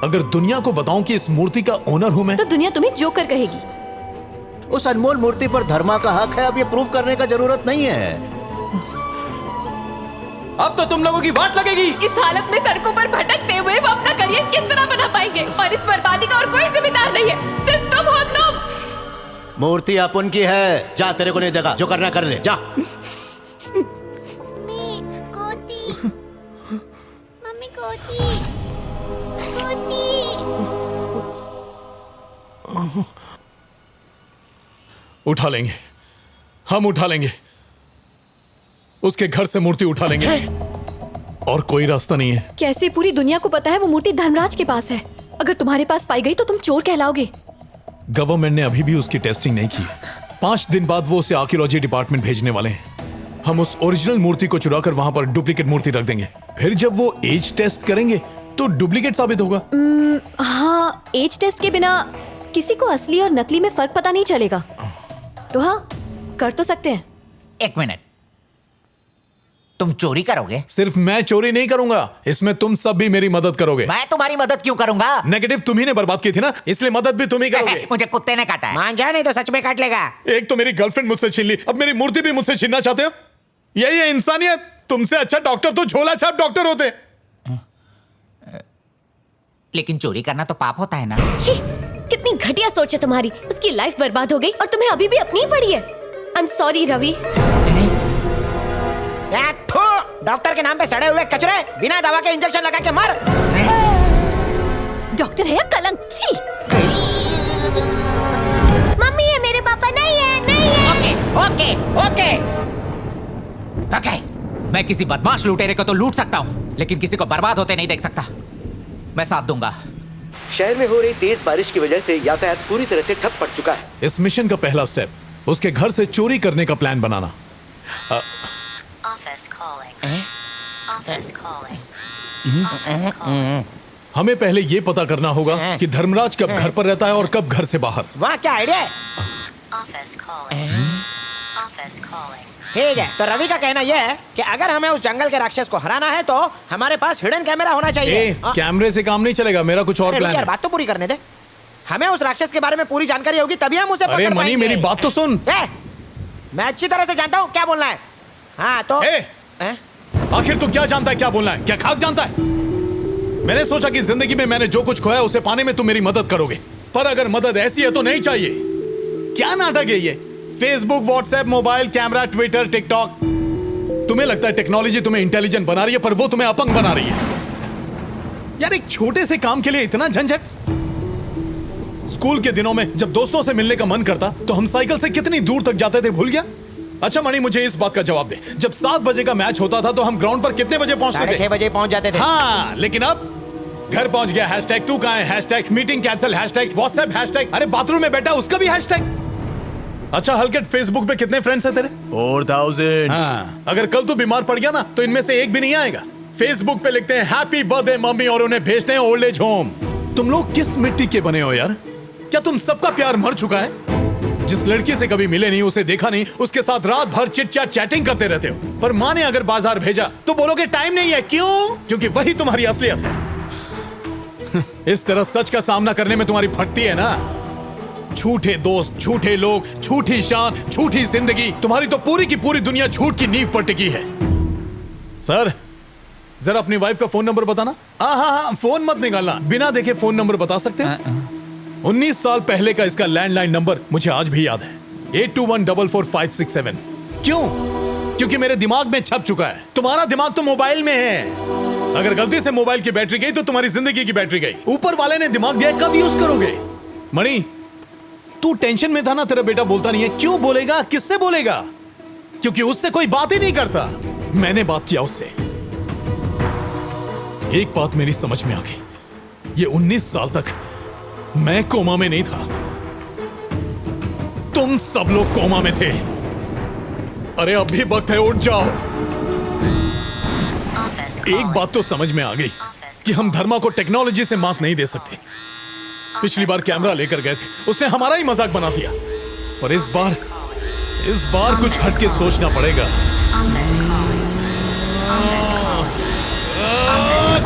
अगर दुनिया को बताऊं कि इस मूर्ति का ओनर हूं मैं, तो दुनिया तुम्हें जोकर कहेगी। उस अनमोल मूर्ति पर धर्मा का हक है, अब ये प्रूव करने का जरूरत नहीं है। अब तो तुम लोगों की वाट लगेगी। इस हालत में सड़कों पर भटकते हुए वो अपना करियर किस तरह बना पाएंगे? और इस बर्बादी का और कोई जिम्मेदार नहीं है, सिर्फ तुम हो तुम। मूर्ति अब उनकी है, जा, तेरे को नहीं देगा, जो करना कर ले, जा। मम्मी कोती उठा लेंगे, हम उठा लेंगे, उसके घर से मूर्ति उठा लेंगे। और कोई रास्ता नहीं है। कैसे पूरी दुनिया को पता है वो मूर्ति धर्मराज के पास है? अगर तुम्हारे पास पाई गई तो तुम चोर कहलाओगे। गवर्नमेंट ने अभी भी उसकी टेस्टिंग नहीं की। 5 दिन बाद वो उसे आर्कियोलॉजी डिपार्टमेंट भेजने वाले हैं। हम उस ओरिजिनल मूर्ति को चुराकर वहां पर डुप्लीकेट मूर्ति रख देंगे। फिर जब वो एज टेस्ट करेंगे तो डुप्लीकेट साबित होगा। हाँ, एज टेस्ट के बिना किसी को असली और नकली में फर्क पता नहीं चलेगा। तो हाँ, कर तो सकते हैं। 1 मिनट, तुम चोरी करोगे? सिर्फ मैं चोरी नहीं करूंगा, इसमें तुम सब भी मेरी मदद करोगे। मैं तुम्हारी मदद क्यों करूंगा? नेगेटिव तुम ही ने बर्बाद की थी ना, इसलिए मदद भी तुम ही करोगे। मुझे कुत्ते ने काटा है। मान जा, नहीं तो सच में काट लेगा। एक तो मेरी गर्लफ्रेंड मुझसे छीन ली, अब मेरी मूर्ति भी मुझसे छीनना चाहते हो? यही है इंसानियत। तुमसे अच्छा डॉक्टर तो झोला छाप डॉक्टर होते। लेकिन चोरी करना तो पाप होता है ना। छी, कितनी घटिया सोच है तुम्हारी। उसकी लाइफ बर्बाद हो गई और तुम्हें अभी भी अपनी ही पड़ी है। I am sorry Ravi. Doctor के नाम पे सड़े हुए कचरे, बिना दवा के इंजेक्शन लगा के मर। डॉक्टर है या कलंक? छी। मम्मी ये मेरे पापा नहीं है, नहीं है। Okay okay okay okay. मैं किसी बदमाश लुटेरे को तो लूट सकता हूँ, लेकिन किसी को बर्बाद होते नहीं देख सकता। मैं साथ दूंगा। शहर में हो रही तेज बारिश की वजह से यातायात पूरी तरह से ठप पड़ चुका है। इस मिशन का पहला स्टेप उसके घर से चोरी करने का प्लान बनाना। हमें पहले ये पता करना होगा कि धर्मराज कब घर पर रहता है और कब घर से बाहर। वाह, क्या आइडिया है। ठीक है, तो रवि का कहना यह है कि अगर हमें उस जंगल के राक्षस को हराना है तो हमारे पास हिडन कैमरा होना चाहिए। कैमरे से काम नहीं चलेगा, मेरा कुछ और प्लान है। बात तो पूरी करने दे। हमें उस राक्षस के बारे में पूरी जानकारी होगी तभी हम उसे अरे मनी, मेरी बात तो सुन। मैं अच्छी तरह से जानता हूँ क्या बोलना है। हाँ तो आखिर तू क्या जानता है क्या बोलना है? क्या खाक जानता है? मैंने सोचा कि जिंदगी में मैंने जो कुछ खोया उसे पाने में तुम मेरी मदद करोगे, पर अगर मदद ऐसी है तो नहीं चाहिए। क्या नाटक है ये? Facebook, WhatsApp, mobile, camera, Twitter, TikTok. तुम्हें लगता है टेक्नोलॉजी तुम्हें इंटेलिजेंट बना रही है, पर वो तुम्हें अपंग बना रही है। यार, एक छोटे से काम के लिए इतना झंझट। स्कूल के दिनों में जब दोस्तों से मिलने का मन करता तो हम साइकिल से कितनी दूर तक जाते थे, भूल गया? अच्छा मणि, मुझे इस बात का जवाब दे, जब 7 बजे का मैच होता था तो हम ग्राउंड पर कितने बजे पहुंचते थे? 6:30 बजे पहुंच जाते थे। हाँ, लेकिन अब घर पहुंच गया हैशटैग, तू कहां है hashtag, meeting cancel hashtag, WhatsApp hashtag, अरे बाथरूम में बैठा उसका भी हैशटैग। अच्छा हलकट, फेसबुक पे कितने फ्रेंड्स हैं तेरे? 4000। हाँ, अगर कल तू बीमार पड़ गया ना तो इनमें से एक भी नहीं आएगा। फेसबुक पे लिखते हैं हैप्पी बर्थडे मम्मी और उन्हें भेजते हैं ओल्ड एज होम। तुम लोग किस मिट्टी के बने हो यार? क्या तुम सबका प्यार मर चुका है? जिस लड़की से कभी मिले नहीं, उसे देखा नहीं, उसके साथ रात भर चिट चैट चैटिंग करते रहते हो, पर माँ ने अगर बाजार भेजा तो बोलोगे टाइम नहीं है। क्यों? क्योंकि वही तुम्हारी असलियत है। इस तरह सच का सामना करने में तुम्हारी फटती है ना। झूठे दोस्त, झूठे लोग, झूठी शान, झूठी जिंदगी, तुम्हारी तो पूरी की पूरी दुनिया झूठ की नींव पर टिकी है। सर, जरा अपनी वाइफ का फोन नंबर बताना। हाँ, फोन मत निकालना, बिना देखे फोन नंबर बता सकते हैं? 19 साल पहले का इसका लैंडलाइन नंबर मुझे आज भी याद है, 82144567। क्यों? क्योंकि मेरे दिमाग में छप चुका है। तुम्हारा दिमाग तो मोबाइल में है। अगर गलती से मोबाइल की बैटरी गई तो तुम्हारी जिंदगी की बैटरी गई। ऊपर वाले ने दिमाग दिया, कब यूज करोगे? मणि, तू टेंशन में था ना, तेरा बेटा बोलता नहीं है। क्यों बोलेगा? किससे बोलेगा? क्योंकि उससे कोई बात ही नहीं करता। मैंने बात किया उससे। एक बात मेरी समझ में आ गई, ये 19 साल तक मैं कोमा में नहीं था, तुम सब लोग कोमा में थे। अरे अब भी वक्त है, उठ जाओ। एक बात तो समझ में आ गई कि हम धर्मा को टेक्नोलॉजी से मात नहीं दे सकते। पिछली बार कैमरा लेकर गए थे, उसने हमारा ही मजाक बना दिया, और इस बार कुछ हटके सोचना पड़ेगा।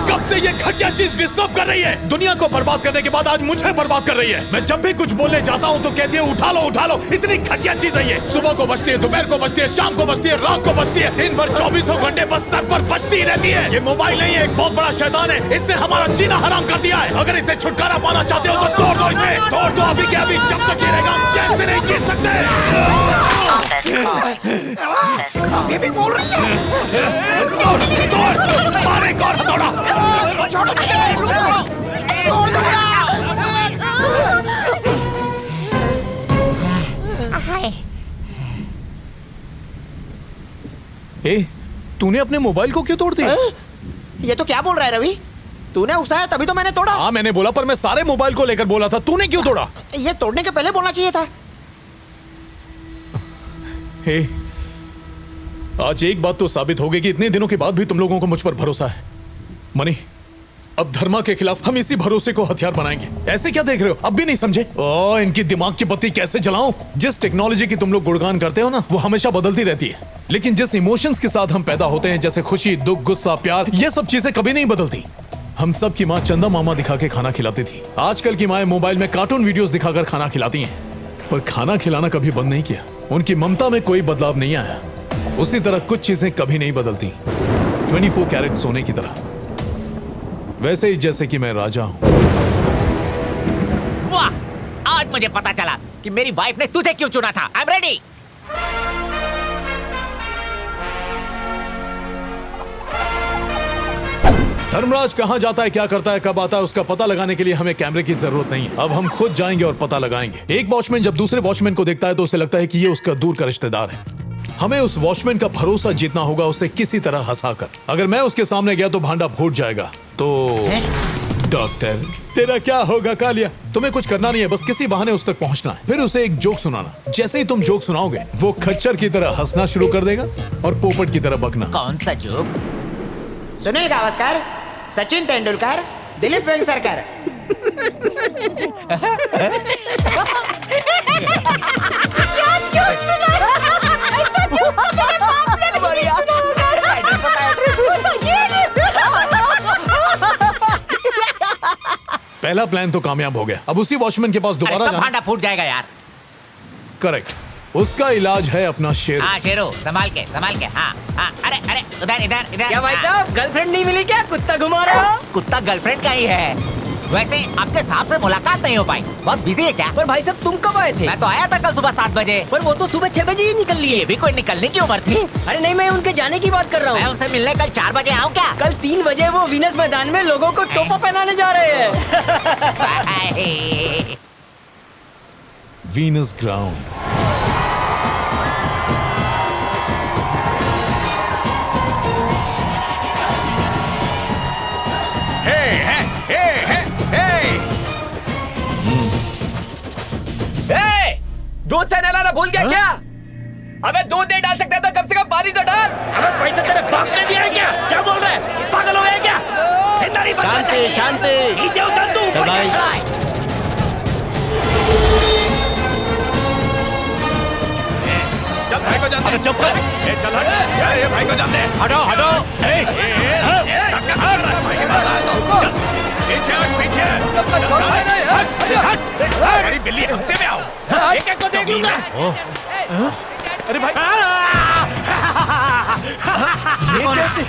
कब से ये घटिया चीज डिस्टर्ब कर रही है? दुनिया को बर्बाद करने के बाद आज मुझे बर्बाद कर रही है। मैं जब भी कुछ बोलने जाता हूँ तो कहती है उठा लो उठा लो। इतनी घटिया चीज है ये। सुबह को बजती है, दोपहर को बजती है, शाम को बजती है, रात को बजती है, दिन भर 24 घंटे बस सर पर बजती रहती है। ये मोबाइल नहीं है, एक बहुत बड़ा शैतान है। इससे हमारा जीना हराम कर दिया है। अगर इसे छुटकारा पाना चाहते हो तो तोड़ दो इसे, तोड़ दो अभी के अभी। जब तक ये रहेगा हम चैन से नहीं जी सकते। बेबी बोल रही है। मारे कौन हथौड़ा? ए, तूने अपने मोबाइल को क्यों तोड़ दिया? ये तो क्या बोल रहा है रवि? तूने उकसाया तभी तो मैंने तोड़ा। हाँ मैंने बोला, पर मैं सारे मोबाइल को लेकर बोला था। तूने क्यों तोड़ा? ये तोड़ने के पहले बोलना चाहिए था। हे, आज एक बात तो साबित हो गई कि इतने दिनों के बाद भी तुम लोगों को मुझ पर भरोसा है। मनी, अब धर्मा के खिलाफ हम इसी भरोसे को हथियार बनाएंगे। ऐसे क्या देख रहे हो? अब भी नहीं समझे? ओह, इनकी दिमाग की बत्ती कैसे जलाऊं? जिस टेक्नोलॉजी की तुम लोग गुणगान करते हो ना, वो हमेशा बदलती रहती है। लेकिन जिस इमोशंस के साथ हम पैदा होते हैं, जैसे खुशी, दुख, गुस्सा, प्यार, ये सब चीजें कभी नहीं बदलती। हम सब की माँ चंदा मामा दिखा के खाना खिलाती थी। आजकल की माएं मोबाइल में कार्टून वीडियोस दिखाकर खाना खिलाती हैं, पर खाना खिलाना कभी बंद नहीं किया। उनकी ममता में कोई बदलाव नहीं आया। उसी तरह कुछ चीजें कभी नहीं बदलती, 24 कैरेट सोने की तरह। वैसे ही जैसे कि मैं राजा हूं। वाह, आज मुझे पता चला कि मेरी वाइफ ने तुझे क्यों चुना था। I am ready. धर्मराज कहां जाता है, क्या करता है, कब आता है, उसका पता लगाने के लिए हमें कैमरे की जरूरत नहीं है। अब हम खुद जाएंगे और पता लगाएंगे। एक वॉचमैन जब दूसरे वॉचमैन को देखता है तो उसे लगता है कि ये उसका दूर का रिश्तेदार है। हमें उस वॉचमैन का भरोसा जीतना होगा, उसे किसी तरह हंसाकर। अगर मैं उसके सामने गया तो भांडा फूट जाएगा। तो डॉक्टर, तेरा क्या होगा कालिया? तुम्हें कुछ करना नहीं है, बस किसी बहाने उस तक पहुंचना है, फिर उसे एक जोक सुनाना। जैसे ही तुम जोक सुनाओगे, वो खच्चर की तरह हंसना शुरू कर देगा और पोपट की तरह बकना। कौन सा जोक? सुनील गावस्कर, सचिन तेंदुलकर, दिलीप वेंगसरकर। पहला प्लान तो कामयाब हो गया। अब उसी वॉचमैन के पास दोबारा जाना। भांडा फूट जाएगा यार। करेक्ट, उसका इलाज है अपना शेर। हाँ शेरो, संभाल के संभाल के। हाँ हाँ, अरे अरे, उधर इधर इधर। क्या भाई साहब, गर्लफ्रेंड नहीं मिली क्या? कुत्ता घुमा रहे हो? कुत्ता गर्लफ्रेंड का ही है। वैसे आपके साहब से मुलाकात नहीं हो पाई, बहुत बिजी है क्या? पर भाई साहब तुम कब आए थे? मैं तो आया था कल सुबह 7 बजे। पर वो तो सुबह 6 बजे ही निकल लिए। ये भी कोई निकलने की उम्र थी? अरे नहीं, मैं उनके जाने की बात कर रहा मैं हूँ। उनसे मिलने कल 4 बजे आऊँ क्या? कल 3 बजे वो वीनस मैदान में लोगों को टोपा पहनाने जा रहे हैं। Venus ground. दूध से नहलाना भूल गया क्या? अबे दूध नहीं डाल सकता तो कम से कम पानी तो डाल। अबे पैसे तेरे बाप ने दिया है क्या? क्या बोल रहे हैं? पागल हो गए क्या? जिंदा नहीं बचना शांति चाहिए। शांति। नीचे उतर तू, ऊपर भाई। बैठ रहा है। चल भाई को जान दे। चुप कर। चल हट। ये भाई को जान दे। हटो हटो। धक्का मार रहा है भाई के पास आ तो। चल पीछे हट, पीछे हट। अरे बिल्ली, हमसे में आओ। एक एक को देख लूंगा। अरे भाई, ये कैसे?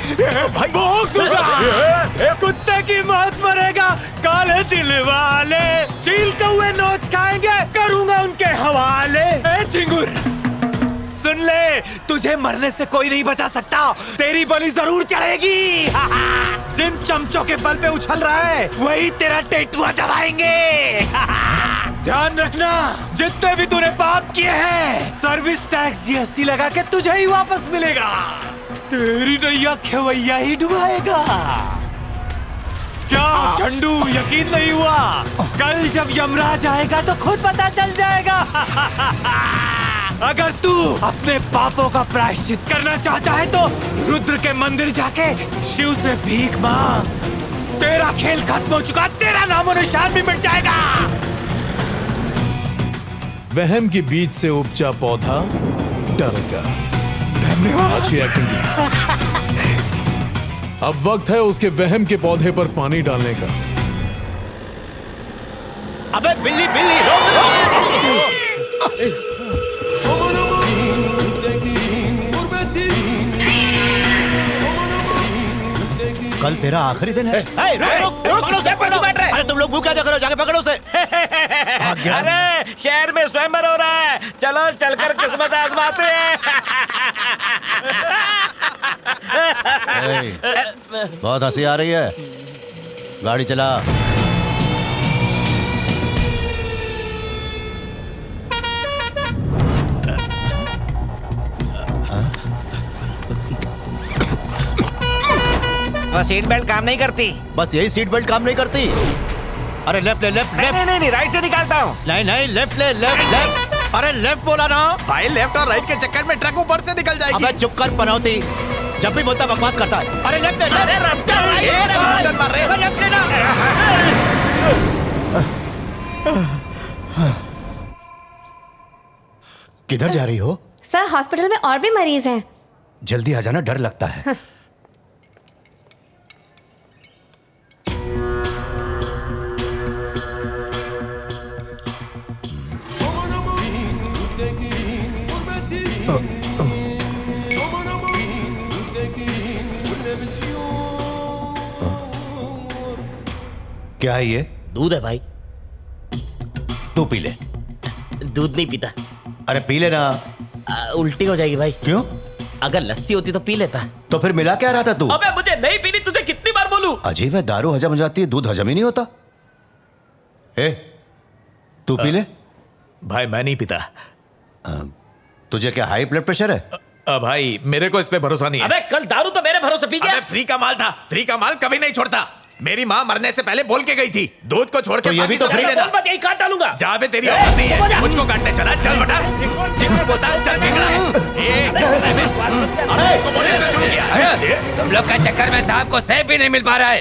भाई भोग दूंगा। कुत्ते की मौत मरेगा, काले दिल वाले चील कौए नोच खाएंगे, करूंगा उनके हवाले। ए चिंगुर, सुन ले, तुझे मरने से कोई नहीं बचा सकता, तेरी बलि जरूर चढ़ेगी। जिन चमचों के बल पे उछल रहा है वही तेरा टेटुआ दबाएंगे। ध्यान रखना, जितने भी तूने पाप किए हैं सर्विस टैक्स जीएसटी लगा के तुझे ही वापस मिलेगा। तेरी नैया खेवैया ही डुबाएगा। क्या झंडू, यकीन नहीं हुआ? कल जब यमराज आएगा तो खुद पता चल जाएगा। अगर तू अपने पापों का प्रायश्चित करना चाहता है तो रुद्र के मंदिर जाके शिव से भीख मांग। तेरा खेल खत्म हो चुका, तेरा नामो निशान भी मिट जाएगा। वहम के बीच से उपजा पौधा डर गया। धन्यवाद। अच्छी एक्टिंग की। अब वक्त है उसके वहम के पौधे पर पानी डालने का। अबे बिल्ली बिल्ली रोक कल तेरा आखिरी दिन है। रुक पकड़ो उसे, पकड़ो। अरे तुम लोग मुंह क्या देख रहे हो, जाके पकड़ो उसे। अरे शहर में स्वयंवर हो रहा है, चलो चलकर किस्मत आजमाते हैं। बहुत हंसी आ रही है, गाड़ी चला। वो सीट बेल्ट काम नहीं करती। बस यही सीट बेल्ट काम नहीं करती। अरे लेफ्ट ले, लेफ्ट लेफ्ट। नहीं राइट से निकालता हूँ। नहीं लेफ्ट ले, लेफ्ट लेफ्ट। अरे लेफ्ट बोला ना भाई, लेफ्ट और राइट के चक्कर में ट्रक ऊपर से निकल जाएगी। अबे चुप कर पनौती, जब भी बोलता बकवास करता है। अरे लेफ्ट ले, अरे रास्ता लेफ्ट लेना। किधर जा रही हो? सर हॉस्पिटल में और भी मरीज हैं। जल्दी आ जाना, डर लगता है। क्या है ये? दूध है भाई। तू पी ले। दूध नहीं पीता। अरे पी लेना। उल्टी हो जाएगी भाई। क्यों? अगर लस्सी होती तो पी लेता। तो फिर मिला क्या रहा था तू? अबे मुझे नहीं पीनी, तुझे कितनी बार बोलूं? अजीब है, दारू हजम हो जाती है, दूध हजम ही नहीं होता। ए, तू पी ले। भाई मैं नहीं पीता। तुझे क्या हाई ब्लड प्रेशर है? भाई मेरे को इस पे भरोसा नहीं है। अबे कल दारू तो मेरे भरोसे पी गया। अबे फ्री का माल था, फ्री का माल कभी नहीं छोड़ता। मेरी माँ मरने से पहले बोल के गई थी, दूध को छोड़ के तो ये भी तो फ्री लेना। मत, यही काट डालूंगा। जा बे, तेरी औकात नहीं है मुझको काटने। चला चल बेटा, चिंगूर बोता चल के गया है। पुलिस ने शुरू किया। तुम लोग के चक्कर में साहब को सेब भी नहीं मिल पा रहा है।